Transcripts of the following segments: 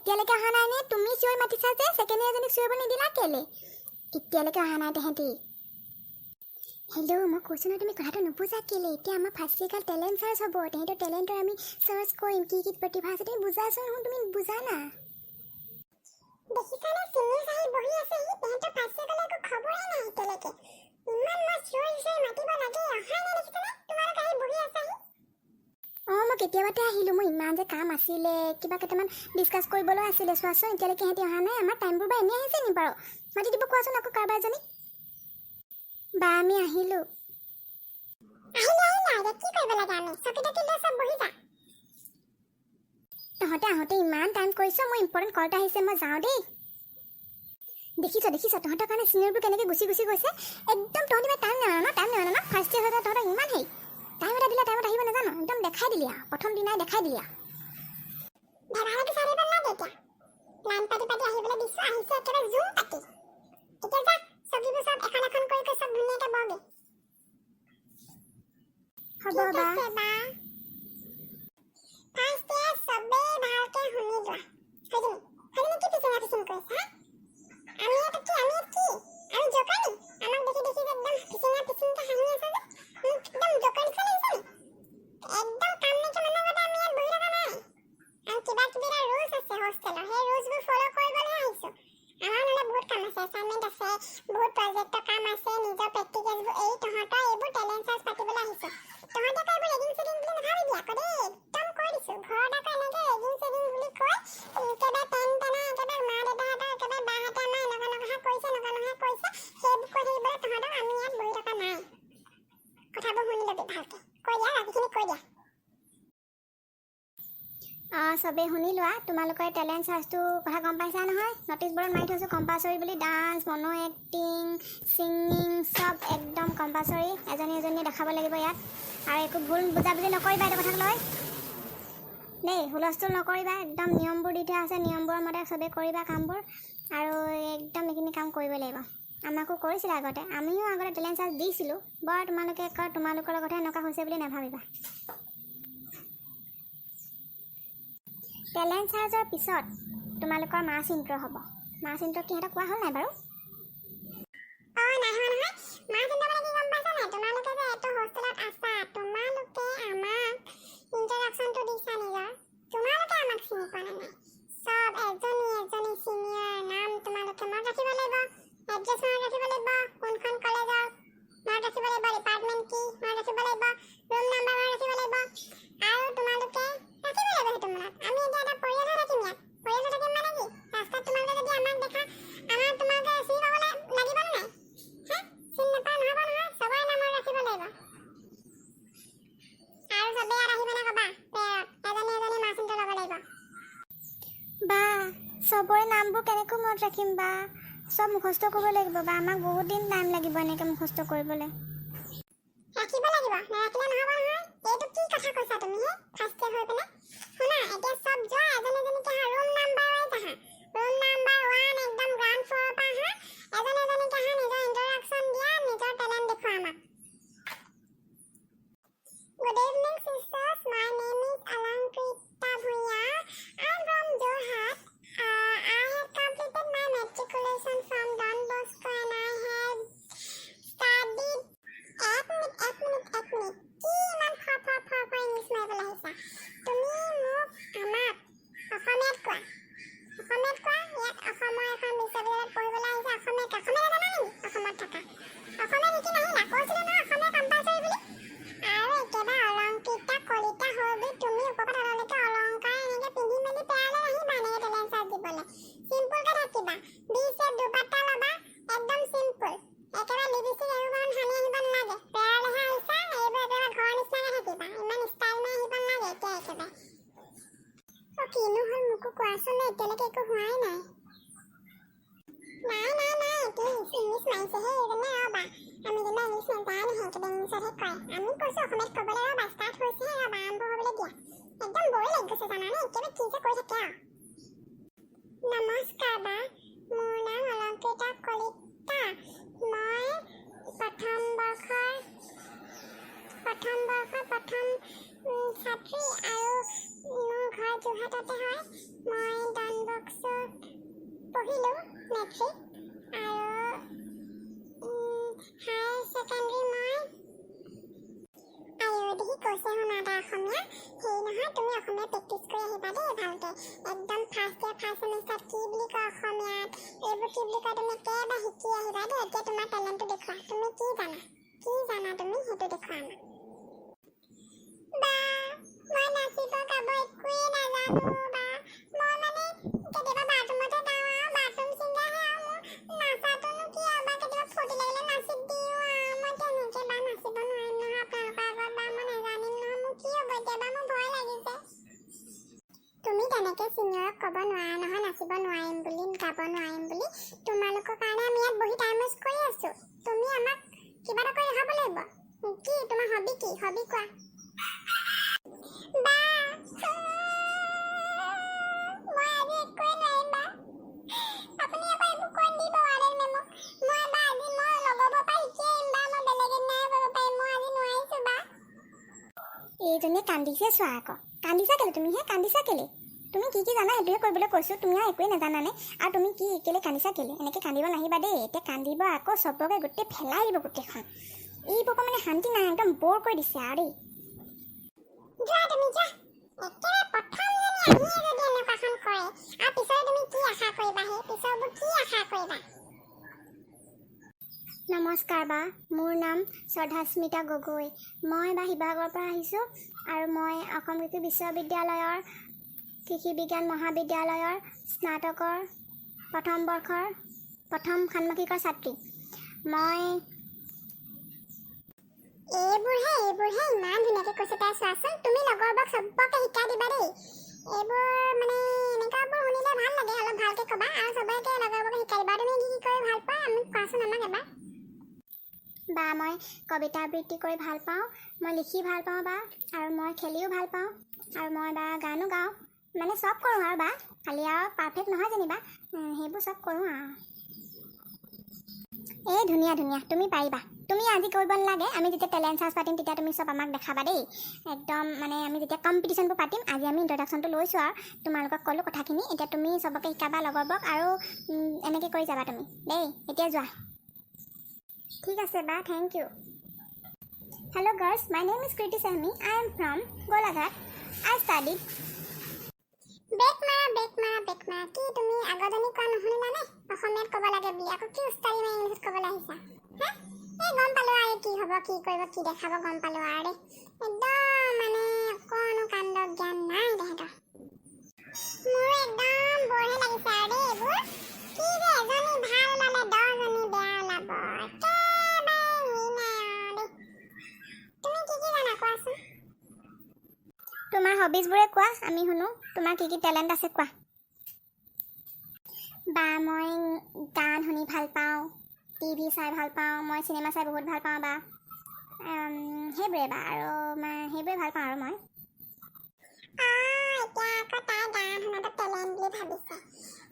এতিয়ালৈকে অহা নাই নে? তুমি চিঞৰি মাতিছা যে ছেকেণ্ড ইয়াৰজনীক চিঞৰিব নিদিলা কেলে? এতিয়ালৈকে অহা নাই তেহেঁতি। হেল্ল', মই কৈছোঁ নহয় তুমি কথাটো নুবুজা কেলে? এতিয়া আমাৰ ফাৰ্ষ্ট ইয়েৰ টেলেণ্ট চাৰ্চ হ'ব। তেহেঁতৰ টেলেণ্টৰ আমি চাৰ্চ কৰিম, কি কি প্ৰতিভা আছে তুমি বুজাচোন দেখোন, তুমি বুজা না। দেখিছানে চিনিয়ৰ আহি বহি আছেহি, তেহেঁতৰ ফাৰ্ষ্ট ইয়েৰ একো খবৰেই নাই এতিয়ালৈকে। ইমান মই চিঞৰি মাতিব লাগে, অহাই নাই দেখিছানে? তোমালোক আহি বহি আছাহি। মই কেতিয়াবাতে আহিলোঁ, মোৰ ইমান যে কাম আছিলে, কিবা কেইটামান ডিছকাছ কৰিবলৈ আছিলে। চোৱাচোন এতিয়ালৈকে সিহঁতি অহা নাই। আমাৰ টাইমবোৰ বা এনেই আহিছে নি বাৰু? মাতি দিব কোৱাচোন আকৌ কাৰোবাৰ এজনী। বা আমি আহিলোঁ। আহিলা কি কৰিব লাগে আমি? চকী টকী লৈ চব বহি যা। তহঁতে আহোঁতে ইমান টাইম কৰিছ, মোৰ ইম্পৰ্টেণ্ট কল এটা আহিছে, মই যাওঁ দেই। দেখিছ তহঁতৰ কাৰণে চিনিয়ৰবোৰ কেনেকৈ গুচি গৈছে। একদম তহঁতি টাইম নেমানো ন ফাৰ্ষ্ট ইয়েৰ হৈ তহঁতৰ ইমান হেৰি টাইম এটা দিলে টাইমত আহিব নাজানো, একদম দেখাই দিলি আৰু প্ৰথম দিনাই দেখাই দিলি আৰু। ধেমালিটো চাৰিব লাগে এতিয়া। লাইন পাতি আহিবলৈ দিছোঁ, আহিছে একেবাৰে জুম পাতি। এতিয়া যা, চকীবোৰ চব এখন এখন কৰি চব ধুনীয়াকৈ বহগে। হ'ব বা। ফাৰ্ষ্ট ইয়েৰ চবেই ভালকৈ শুনি লোৱা। হয়নে কি পিছন কৰিছা? আমি জোকানি? আমাক দেখি যে একদম পিছনকৈ হাঁহি আছে যে। একদম জোকানি লাগিছে নি? একদম কাম নাইকিয়া মানুহৰ গতে আমি ইয়াত বহি থকা নাই। আৰু কিবা কিবি এটা ৰুলছ আছে হোষ্টেলৰ, সেই ৰুলছবোৰ ফ'ল' কৰিবলৈহে আহিছোঁ। আমাৰ নহ'লে বহুত কাম আছে, এছাইনমেণ্ট আছে, বহুত প্ৰজেক্টৰ কাম আছে, নিজৰ প্ৰেক্টিকেলবোৰ তহঁতৰ এইবোৰ টেলেণ্ট চাৰ্চ পাতিবলৈ আহিছোঁ। তহঁতে আকৌ এইবোৰ ৰেগিং চেগিং বুলি নাভাবিবি আকৌ দেই, একদম কৈ দিছোঁ। ঘৰত আকৌ এনেকৈ ৰেগিং চেগিং বুলি কৈ একেবাৰে পেন পেনা একেবাৰে মা দেউতাহঁতৰ একেবাৰে বাহঁতে আমাৰ এনেকুৱা কৰিছে সেইবোৰ কৈ থাকিবলৈ তহঁতক আমি ইয়াত বহি থকা নাই। কথাবোৰ শুনি ল'বি ভালকৈ। কৈ দিয়া, বাকীখিনি কৈ দিয়া। চবেই শুনি লোৱা। তোমালোকৰ টেলেণ্ট চাৰ্চটো কথা গম পাইছা নহয়? ন'টিছ বৰ্ডত মাৰি থৈছোঁ কম্পালচৰি বুলি। ডান্স, মনো এক্টিং, ছিংগিং চব একদম কম্পালচৰি। এজনীয়ে দেখাব লাগিব ইয়াত। আৰু একো ভুল বুজাবুজি নকৰিবা এইটো কথাক লৈ দেই। হুলস্থুল নকৰিবা, একদম নিয়মবোৰ দি থোৱা আছে, নিয়মবোৰৰ মতে চবেই কৰিবা কামবোৰ। আৰু একদম এইখিনি কাম কৰিব লাগিব। আমাকো কৰিছিলে আগতে, আমিও আগতে টেলেণ্ট চাৰ্চ দিছিলোঁ। বৰ তোমালোকৰ লগতহে এনেকুৱা হৈছে বুলি নাভাবিবা। টেলেণ্ট চাৰ্চৰ পিছত তোমালোকৰ মাছ ইণ্ট্ৰ' হ'ব। মাছ ইণ্ট্ৰ' কি সিহঁতক কোৱা হ'ল নাই বাৰু? নাই হোৱা নহয়। মাছ ইণ্ট্ৰ' মানে কি গম পাইছা নাই? তোমালোকে যে এইটো হোষ্টেলত আছা, তোমালোকে আমাক ইণ্ট্ৰডাকশ্যনটো দিছা নিজৰ। তোমালোকে আমাক চিনি পোৱা নাই। চব এজনী চিনিয়ৰ নাম তোমালোকে মনত ৰাখিব লাগিব, এড্ৰেছ মনত ৰাখিব লাগিব, কোনখন কলেজৰ মনত ৰাখিব লাগিব, ডিপাৰ্টমেণ্ট কি মনত ৰাখিব লাগিব, ৰুম নাম্বাৰ মনত ৰাখিব লাগিব। আৰু তোমালোকে ৰাখিব লাগিব সেইটো মনত। আমি এতিয়া এটা পৰিয়াল হৈ থাকিম ইয়াত। পৰিয়াল হৈ থাকিম মানে কি? ৰাস্তাত তোমালোকে যদি আমাক দেখা, তোমালোকে চিনি পাবলৈ লাগিব নে নাই? চিনি নাপায় নহ'ব নহয়, চবৰে নাম মনত ৰাখিব লাগিব। আৰু চবেই ইয়াত আহি পেলাই ক'বা এজনী মাছ ইণ্ট্ৰ' ল'ব লাগিব। বা চবৰে নামবোৰ কেনেকৈ মনত ৰাখিম বা? চব মুখস্থ কৰিব লাগিব বা, আমাক বহুত দিন টাইম লাগিব এনেকৈ মুখস্থ কৰিবলৈ। ৰাখিব লাগিব, নাৰাখিলে নহ'ব নহয়। এইটো কি কথা কৈছা তুমি ফাৰ্ষ্ট ইয়েৰ হৈ পেলাই? শুনা, এতিয়া চব যোৱা এজনীকে আহা, ৰুম নাম্বাৰ ৱাইজ আহা। ৰুম নাম্বাৰ 1 একদম গ্ৰাউণ্ড ফ্ল'ৰৰ পৰা আহা। এজনীকে আহা, নিজৰ ইণ্ট্ৰডাকশ্যন দিয়া, নিজৰ টেলেণ্ট দেখুওৱা আমাক। Good evening sisters, my name is Alankita Bhuya. I am from Jorhat. I have completed my matriculation from Don Bosco and I have studied এক মিনিট কি ইমান ফৰ ইংলিছ মাৰিবলৈ আহিছা? তুমি মোক আমাক অসমীয়াত কোৱা। ইয়াত অসমৰ এখন বিশ্ববিদ্যালয়ত পঢ়িবলৈ আহিছা, অসমীয়া জানা নেকি? অসমত থকা অসমীয়া শিকি নাহিলা, কৈছিলোঁ নহয় অসমীয়া কম্পালচৰি বুলি। আৰু একেবাৰে অলংকৃতা কলিতা হৈ বুলি তুমি ওপৰৰ পৰা তললৈকে অলংকাৰ এনেকৈ পিন্ধি মেলি পেয়াৰলৈ আহিবা এনেকৈ টেলেণ্ট চাৰ্চ দিবলৈ। চিম্পুলকৈ থাকিবা, বিচেট দুপাট্টা ল'বা, একদম চিম্পুল। একেবাৰে লিপষ্টিক এখনমান সানি আহিব নালাগে। পেয়াৰলৈহে আহিছা, এইবোৰ একেবাৰে ঘৰৰ নিচিনাকৈ থাকিবা। ইমান ষ্টাইল মাৰি আহিব নালাগে এতিয়া একেবাৰে। কিনো হ'ল মোকো কোৱাচোন, এতিয়ালৈকে একো হোৱাই নাই। প্লিজ ইংলিছ মাৰিছেহে এইজনে ৰ'বা। আমি যেনিবা ইংলিছ নাজানোহে, একেবাৰে ইংলিছতহে কয়। আমি কৈছোঁ অসমীয়াত ক'বলৈ ৰ'বা, ষ্টাৰ্ট হৈছেহে ৰ'বা, আৰম্ভ হ'বলৈ দিয়া। একদম ব'ৰে লাগি গৈছে জানানে, একেবাৰে কি যে কৈ থাকে আৰু। নমস্কাৰ বা, মোৰ নাম অলংকৃতা কলিতা। মই প্ৰথম বৰ্ষৰ প্ৰথম ছাত্ৰী আৰু মোৰ ঘৰ যোৰহাটতে হয়। মই ডন বস্কো পঢ়িলোঁ মেট্ৰিক আৰু হায়াৰ ছেকেণ্ডেৰী মই আয়ুৰ্বেদিক কৈছে শুনা এটা অসমীয়া হেৰি নহয় তুমি অসমীয়া প্ৰেক্টিচ কৰি আহিবা দেই ভালকৈ একদম ফাৰ্ষ্ট ইয়েৰ ফাৰ্ষ্ট ছেমিষ্টাৰত কি বুলি কয় অসমীয়াত এইবোৰ কি বুলি কয় তুমি একেবাৰে শিকি আহিবা দেই এতিয়া তোমাৰ টেলেণ্টটো দেখুওৱা তুমি কি জানা তুমি সেইটো দেখুওৱা আমাক বা মই নাচিব গাব একোৱেই নাজানো বা মই মানে কেতিয়াবা বাথৰুমতে গাওঁ আৰু বাথৰুম ছিংগাৰহে আৰু মোৰ নাচাটোনো কি আৰু বা কেতিয়াবা ফূৰ্তি লাগিলে নাচি দিওঁ আৰু মই তেনেকৈ বা নাচিব নোৱাৰিম নহয় আপোনালোকৰ আগত বা মই নাজানিম নহয় মোৰ কি হ'ব এতিয়া বা মোৰ ভয় লাগিছে তুমি তেনেকৈ ছিনিয়ৰক ক'ব নোৱাৰা নহয় নাচিব নোৱাৰিম বুলি গাব নোৱাৰিম বুলি তোমালোকৰ কাৰণে আমি ইয়াত বহি টাইম ৱেষ্ট কৰি আছোঁ তুমি আমাক কিবা এটা কৰি দেখাব লাগিব কি তোমাৰ হবি কি হবি কোৱা বা মই আজি একোৱেই নোৱাৰিম বা আপুনি এবাৰ এইবোৰ কৈ দিব ৱাৰ্ডেন মেমক মই বা আজি মই লগৰ পৰা শিকি আহিম বা মই বেলেগ এদিনাহে কৰিব পাৰিম মই আজি নোৱাৰিছোঁ বা এইজনীয়ে কান্দিছে চোৱা আকৌ কান্দিছা কেলে তুমি কান্দিছা কেলে তুমি কি জানা সেইটোহে কৰিবলৈ কৈছোঁ তুমি আৰু একোৱেই নাজানানে আৰু তুমি কি কেলে কান্দিছা কেলে এনেকৈ কান্দিব নাহিবা দেই এতিয়া কান্দিব আকৌ চবকে গোটেই ফেলাই দিব গোটেইখন এইবোৰক মানে শান্তি নাই একদম বৰ কৰি দিছে আৰু দেই যোৱা তুমি যোৱা একেবাৰে প্ৰথমজনী আহিয়ে যদি এনেকুৱাখন কৰে আৰু পিছৰে তুমি কি আশা কৰিবা সেই পিছৰবোৰ কি আশা কৰিবা নমস্কাৰ বা মোৰ নাম শ্ৰদ্ধাস্মিতা গগৈ মই বা শিৱসাগৰৰ পৰা আহিছোঁ আৰু মই অসম কৃষি বিশ্ববিদ্যালয়ৰ কৃষি বিজ্ঞান মহাবিদ্যালয়ৰ স্নাতকৰ প্ৰথম বৰ্ষৰ প্ৰথম ষাণ্মাসিকৰ ছাত্ৰী মই এইবোৰহে ইমান ধুনীয়াকৈ কৈছে তাই চোৱাচোন তুমি লগৰবোৰক চবকে শিকাই দিবা দেই এইবোৰ মানে এনেকুৱাবোৰ শুনিলে ভাল লাগে অলপ ভালকৈ ক'বা আৰু চবকে লগৰবোৰক শিকাই দিবা তুমি কি কৰি ভাল পোৱা আমি কোৱাচোন আমাক এবাৰ বা মই কবিতা আবৃত্তি কৰি ভাল পাওঁ মই লিখি ভাল পাওঁ বা আৰু মই খেলিও ভাল পাওঁ আৰু মই বা গানো গাওঁ মানে চব কৰোঁ আৰু বা খালি আৰু পাৰফেক্ট নহয় যেনিবা সেইবোৰ চব কৰোঁ আৰু এই ধুনীয়া তুমি পাৰিবা তুমি আজি কৰিব নালাগে আমি যেতিয়া টেলেণ্ট চাৰ্চ পাতিম তেতিয়া তুমি চব আমাক দেখাবা দেই একদম মানে আমি যেতিয়া কম্পিটিশ্যনবোৰ পাতিম আজি আমি ইণ্ট্ৰডাকশ্যনটো লৈছোঁ আৰু তোমালোকক ক'লোঁ কথাখিনি এতিয়া তুমি চবকে শিকাবা লগৰবোৰক আৰু এনেকৈ কৰি যাবা তুমি দেই এতিয়া যোৱা ঠিক আছে বা thank you hello' girls my name is Kriti চাহমি I am from Golaghat I studied বেক মাৰা কি তুমি আগজনী কোৱা নুশুনিলানে অসমীয়াত ক'ব লাগে বুলি আকৌ কি উস্তাদি মাৰি ইংলিছত ক'বলৈ আহিছা হা এই গম পালোঁ আৰু কি হ'ব কি কৰিব কি দেখাব গম পালোঁ আৰু দেই একদম মানে অকণো কাণ্ড জ্ঞান নাই তেহেঁতৰ মোৰ একদম বৰহে লাগিছে আৰু দেই এইবোৰ কি যে এজনী ভাল ওলালে 10জনী বেয়া ওলাব একেবাৰে হেৰি নাই আৰু দেই তুমি কি জানা কোৱাচোন তোমাৰ হবিজবোৰে কোৱা আমি শুনো তোমাৰ কি টেলেণ্ট আছে কোৱা বা মই গান শুনি ভাল পাওঁ টিভি চাই ভাল পাওঁ মই চিনেমা চাই বহুত ভাল পাওঁ বা সেইবোৰে বা আৰু সেইবোৰে ভাল পাওঁ আৰু মই এতিয়া আকৌ তাই গান শুনাটো টেলেণ্ট বুলি ভাবিছে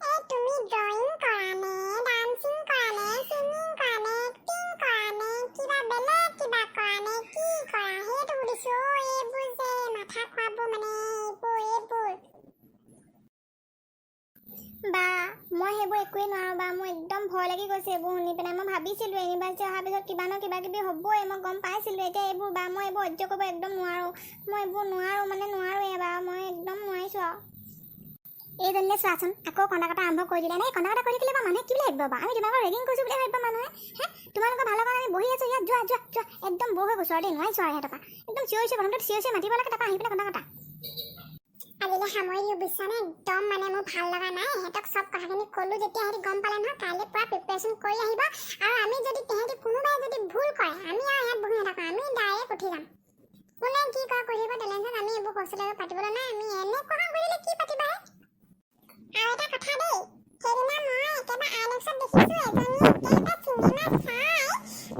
এই তুমি ড্ৰয়িং কৰা নে ডান্সিং কৰা নে ছিংগিং কৰা নে এক্টিং কৰা নে কিবা বেলেগ কিবা কৰা নে কি কৰা সেইটো সুধিছোঁ এইবোৰ যে মাথা খোৱাবোৰ মানে এইবোৰ বা মই সেইবোৰ একোৱেই নোৱাৰোঁ বা মোৰ একদম ভয় লাগি গৈছে এইবোৰ শুনি পেলাই মই ভাবিছিলোঁ ইউনিভাৰ্চিটি অহাৰ পিছত কিবা ন কিবা কিবি হ'বই মই গম পাইছিলোঁ এতিয়া এইবোৰ বা মই এইবোৰ সহ্য কৰিব একদম নোৱাৰোঁ মই এইবোৰ নোৱাৰোঁৱেই বা মই একদম নোৱাৰিছোঁ আৰু এইজনীয়ে চোৱাচোন আকৌ কন্দা কটা আৰম্ভ কৰি দিলে নে কন্দা কটা কৰি থাকিলে বা মানুহে কি বুলি ভাবিব বা আমি তোমালোকৰ ৰেগিং কৰিছোঁ বুলি ভাবিব মানুহে তোমালোকৰ ভালৰ কাৰণে আমি বহি আছোঁ ইয়াত যোৱা একদম বৰ হৈ গৈছোঁ আৰু দেই নোৱাৰিছোঁ আৰু সিহঁতৰ পৰা একদম চিঞৰিছোঁ প্ৰথমতে চিঞৰিছোঁ মাতিব লাগে তাৰপৰা আহি পেলাই কন্দা কটা আজিলৈ সামৰি দিওঁ বুজিছানে একদম মানে মোৰ ভাল লগা নাই সিহঁতক চব কথাখিনি ক'লোঁ যেতিয়া সিহঁতি গম পালে নহয় কাইলৈ পূৰা প্ৰিপেৰেশ্যন কৰি আহিব আৰু আমি যদি তেহেঁতি কোনোবাই যদি ভুল কৰে আমি আৰু ইয়াত বহি নাথাকোঁ আমি ডাইৰেক্ট উঠি যাম কোনে কি কৰে কৰি থাকিব টেলেণ্টত আমি এইবোৰ হোষ্টেলত পাতিবলৈ নাই আমি এনেকুৱাখন কৰিলে কি পাতিবাহে আৰু এটা কথা দেই সেইদিনা মই একেবাৰে আইনেক্সত দেখিছোঁ এজনী একেবাৰে চিনেমা চাই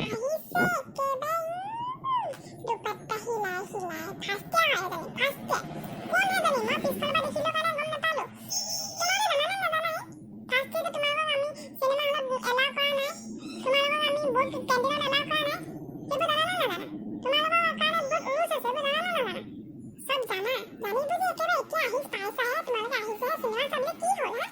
আহিছে একেবাৰে দুপাট্টা হিলাই ফাৰ্ষ্টে হয় এজনী ফাৰ্ষ্টে কোন এজনী মই পিছফালৰ পৰা দেখিলোঁ কাৰণে গম নাপালোঁ তোমালোকে জানানে নাজানাই ফাৰ্ষ্টে যে তোমালোকক আমি চিনেমা হলত এলাউ কৰা নাই তোমালোকক আমি বহুত কেণ্টিনত এলাউ কৰা নাই সেইবোৰ জানানে নাজানা তোমালোকৰ কাৰণে বহুত ৰুলছ আছে সেইবোৰ জানানে নাজানা চব জানা জানি বুজি একেবাৰে এতিয়া আহি পাইছাহে তোমালোকে আহিছেহে চিনেমা চাবলৈ কি হ'ল হা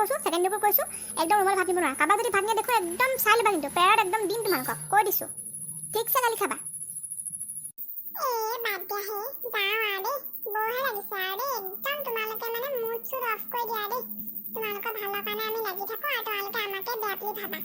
কৈছোঁ ছেকেণ্ড ডিগ্ৰী কৈছোঁ একদম ৰুমত ভাত নিব নোৱাৰা কাৰোবাৰ যদি ভাত নিয়ে দেখোঁ একদম চাই ল'বা কিন্তু পেৰত একদম দিম তোমালোকক কৈ দিছোঁ ঠিকছে গালি খাবা বাদ দিয়া হে যাওঁ আৰু দেই বৰহে লাগিছে আৰু দেই একদম তোমালোকে মানে মুড চুড অফ কৰি দিয়া দেই তোমালোকৰ ভালৰ কাৰণে আমি লাগি থাকোঁ আৰু তোমালোকে আমাকে বেয়া বুলি ভাবা